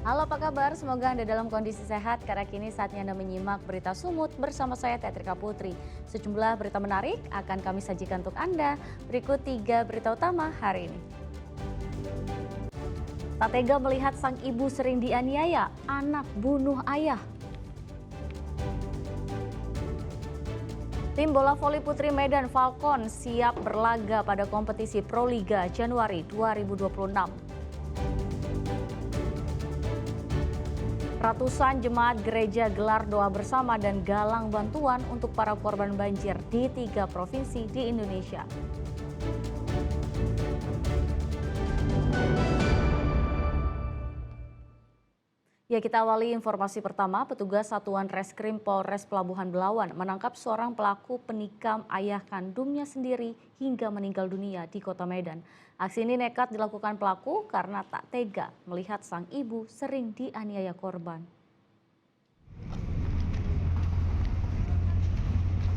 Halo, apa kabar? Semoga Anda dalam kondisi sehat karena kini saatnya Anda menyimak berita sumut bersama saya Tetrika Putri. Sejumlah berita menarik akan kami sajikan untuk Anda. Berikut 3 berita utama hari ini. Tak tega melihat sang ibu sering dianiaya, anak bunuh ayah. Tim bola voli putri Medan Falcon siap berlaga pada kompetisi Proliga Januari 2026. Ratusan jemaat gereja gelar doa bersama dan galang bantuan untuk para korban banjir di 3 provinsi di Indonesia. Ya, kita awali informasi pertama. Petugas Satuan Reskrim Polres Pelabuhan Belawan menangkap seorang pelaku penikam ayah kandungnya sendiri hingga meninggal dunia di Kota Medan. Aksi ini nekat dilakukan pelaku karena tak tega melihat sang ibu sering dianiaya korban.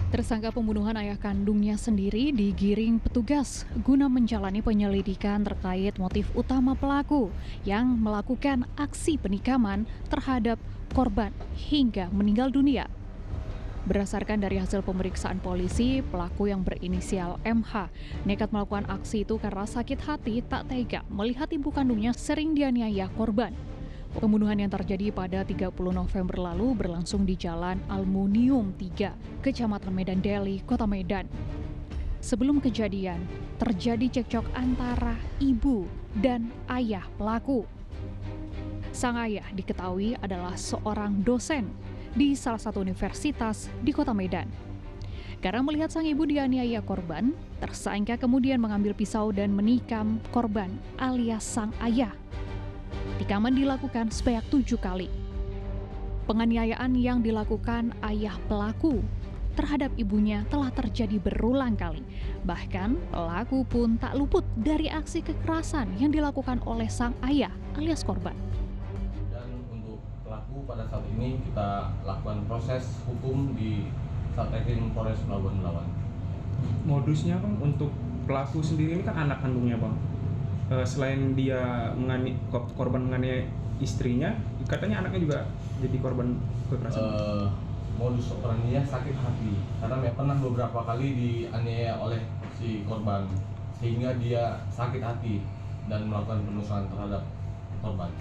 Tersangka pembunuhan ayah kandungnya sendiri digiring petugas guna menjalani penyelidikan terkait motif utama pelaku yang melakukan aksi penikaman terhadap korban hingga meninggal dunia. Berdasarkan dari hasil pemeriksaan polisi, pelaku yang berinisial MH nekat melakukan aksi itu karena sakit hati tak tega melihat ibu kandungnya sering dianiaya korban. Pembunuhan yang terjadi pada 30 November lalu berlangsung di Jalan Aluminium 3, Kecamatan Medan Deli, Kota Medan. Sebelum kejadian, terjadi cekcok antara ibu dan ayah pelaku. Sang ayah diketahui adalah seorang dosen di salah satu universitas di Kota Medan. Karena melihat sang ibu dianiaya korban, tersangka kemudian mengambil pisau dan menikam korban alias sang ayah. Tikaman dilakukan sebanyak 7 kali. Penganiayaan yang dilakukan ayah pelaku terhadap ibunya telah terjadi berulang kali. Bahkan pelaku pun tak luput dari aksi kekerasan yang dilakukan oleh sang ayah alias korban. Dan untuk pelaku pada saat ini kita lakukan proses hukum di Satreskrim Polres Pelabuhan Belawan. Modusnya Bang, untuk pelaku sendiri ini kan anak kandungnya Bang. Selain dia korban menganiaya istrinya, katanya anaknya juga jadi korban kekerasan. Modus operandinya sakit hati karena pernah beberapa kali dianiaya oleh si korban sehingga dia sakit hati dan melakukan penusukan terhadap korban.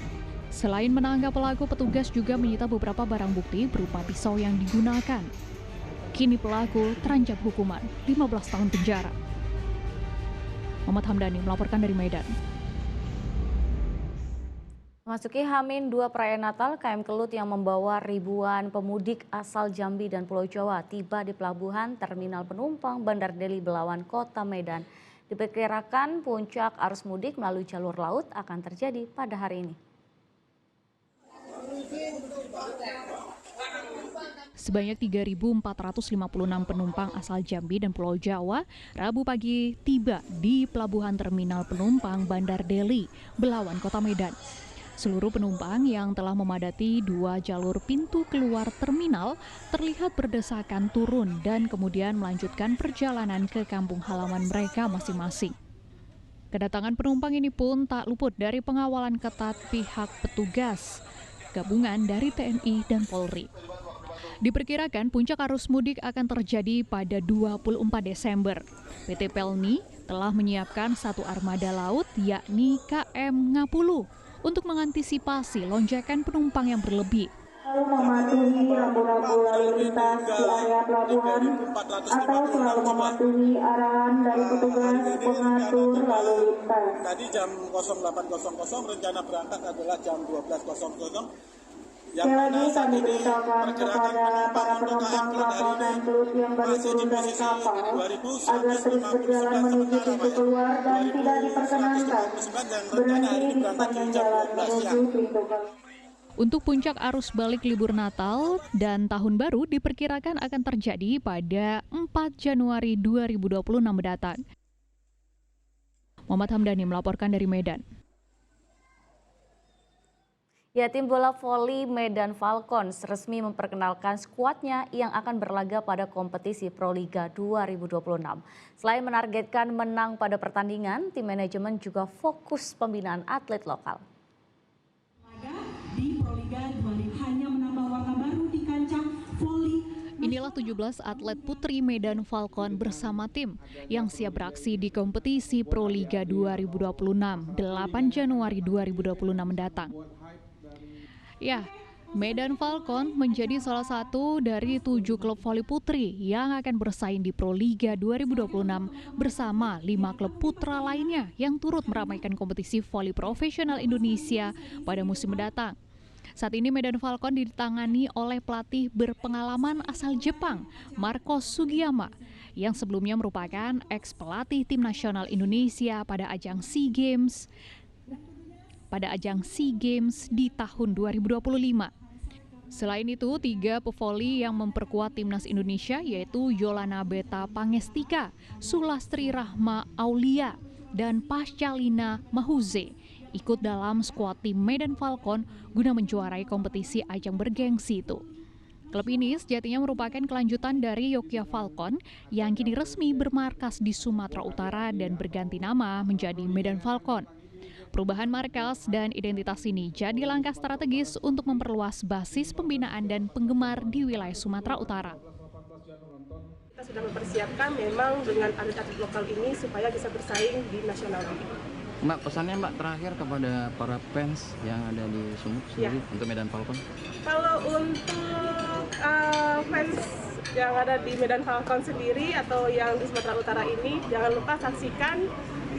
Selain menangkap pelaku, petugas juga menyita beberapa barang bukti berupa pisau yang digunakan. Kini pelaku terancam hukuman 15 tahun penjara. Muhammad Hamdani melaporkan dari Medan. Memasuki H-2 perayaan Natal, KM Kelut yang membawa ribuan pemudik asal Jambi dan Pulau Jawa tiba di pelabuhan Terminal Penumpang Bandar Deli Belawan, Kota Medan. Diperkirakan puncak arus mudik melalui jalur laut akan terjadi pada hari ini. Sebanyak 3.456 penumpang asal Jambi dan Pulau Jawa Rabu pagi tiba di Pelabuhan Terminal Penumpang Bandar Deli, Belawan, Kota Medan. Seluruh penumpang yang telah memadati 2 jalur pintu keluar terminal terlihat berdesakan turun dan kemudian melanjutkan perjalanan ke kampung halaman mereka masing-masing. Kedatangan penumpang ini pun tak luput dari pengawalan ketat pihak petugas gabungan dari TNI dan Polri. Diperkirakan puncak arus mudik akan terjadi pada 24 Desember. PT Pelni telah menyiapkan satu armada laut yakni KM Ngapulu untuk mengantisipasi lonjakan penumpang yang berlebih. Selalu mematuhi rambu-rambu lalu lintas di area pelabuhan atau selalu mematuhi arahan dari petugas pengatur lalu lintas. Tadi jam 08.00 rencana berangkat adalah jam 12.00. Sekali lagi kami beritahukan kepada para penumpang kapal KM Kelut yang baru turun dari kapal agar terus berjalan menuju pintu keluar dan tidak diperkenankan berhenti di sepanjang jalan menuju pintu keluar. Untuk puncak arus balik libur Natal dan Tahun Baru diperkirakan akan terjadi pada 4 Januari 2026 mendatang. Muhammad Hamdani melaporkan dari Medan. Ya, tim bola voli Medan Falcons resmi memperkenalkan skuadnya yang akan berlaga pada kompetisi Proliga 2026. Selain menargetkan menang pada pertandingan, tim manajemen juga fokus pembinaan atlet lokal. Di Inilah 17 atlet putri Medan Falcon bersama tim yang siap beraksi di kompetisi Proliga 2026 8 Januari 2026 mendatang. Ya, Medan Falcon menjadi salah satu dari 7 klub voli putri yang akan bersaing di Proliga 2026 bersama 5 klub putra lainnya yang turut meramaikan kompetisi voli profesional Indonesia pada musim mendatang. Saat ini Medan Falcon ditangani oleh pelatih berpengalaman asal Jepang, Marcos Sugiyama, yang sebelumnya merupakan ex-pelatih tim nasional Indonesia pada ajang SEA Games di tahun 2025. Selain itu, 3 pevoli yang memperkuat timnas Indonesia yaitu Yolana Beta Pangestika, Sulastri Rahma Aulia, dan Pascalina Mahuze ikut dalam skuad tim Medan Falcon guna menjuarai kompetisi ajang bergengsi itu. Klub ini sejatinya merupakan kelanjutan dari Yogyakarta Falcon yang kini resmi bermarkas di Sumatera Utara dan berganti nama menjadi Medan Falcon. Perubahan markas dan identitas ini jadi langkah strategis untuk memperluas basis pembinaan dan penggemar di wilayah Sumatera Utara. Kita sudah mempersiapkan memang dengan atlet-atlet lokal ini supaya bisa bersaing di nasional. Mbak, pesannya Mbak terakhir kepada para fans yang ada di Sumut sendiri untuk Medan Falcon? Kalau untuk fans yang ada di Medan Falcon sendiri atau yang di Sumatera Utara ini, jangan lupa saksikan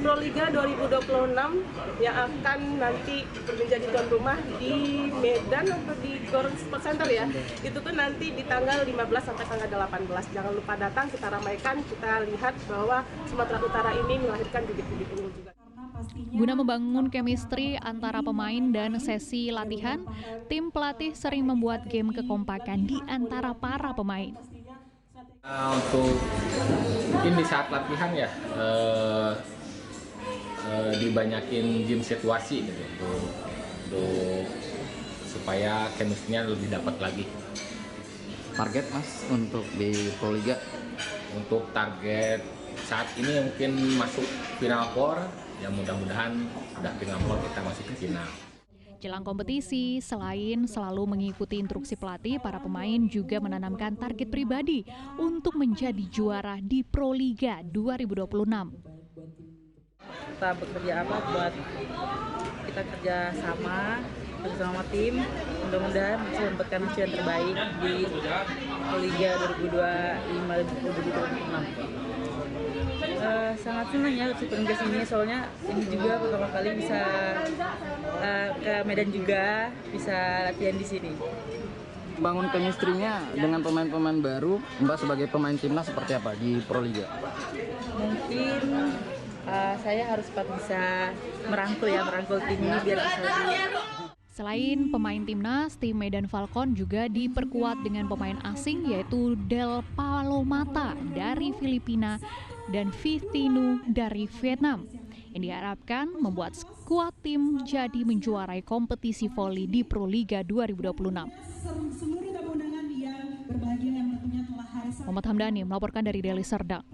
Proliga 2026 yang akan nanti menjadi tuan rumah di Medan atau di Gor Sport Center ya. Itu tuh nanti di tanggal 15 sampai tanggal 18. Jangan lupa datang, kita ramaikan, kita lihat bahwa Sumatera Utara ini melahirkan bibit-bibit unggul juga. Guna membangun chemistry antara pemain dan sesi latihan, tim pelatih sering membuat game kekompakan di antara para pemain. Untuk mungkin di saat latihan ya dibanyakin game situasi gitu untuk supaya chemistry-nya lebih dapat lagi. Target Mas untuk di Proliga? Untuk target saat ini mungkin masuk final 4. Ya mudah-mudahan sudah final 4 kita masih ke final. Jelang kompetisi, selain selalu mengikuti instruksi pelatih, para pemain juga menanamkan target pribadi untuk menjadi juara di Proliga 2026. Kita bekerja buat kita kerja sama bersama tim, mudah-mudahan bisa mendapatkan hasil yang terbaik di Proliga 2025-2026. Sangat senang ya ikut ke sini, soalnya ini juga pertama kali bisa ke Medan juga, bisa latihan di sini. Bangun chemistry-nya dengan pemain-pemain baru, Mbak sebagai pemain timnas seperti apa di Proliga? Mungkin saya harus cepat bisa merangkul tim ini biar bisa lebih. Selain pemain timnas, tim Medan Falcon juga diperkuat dengan pemain asing yaitu Del Palomata dari Filipina dan Vithinu dari Vietnam, yang diharapkan membuat skuad tim jadi menjuarai kompetisi voli di Proliga 2026. Muhammad Hamdani melaporkan dari Deli Serdang.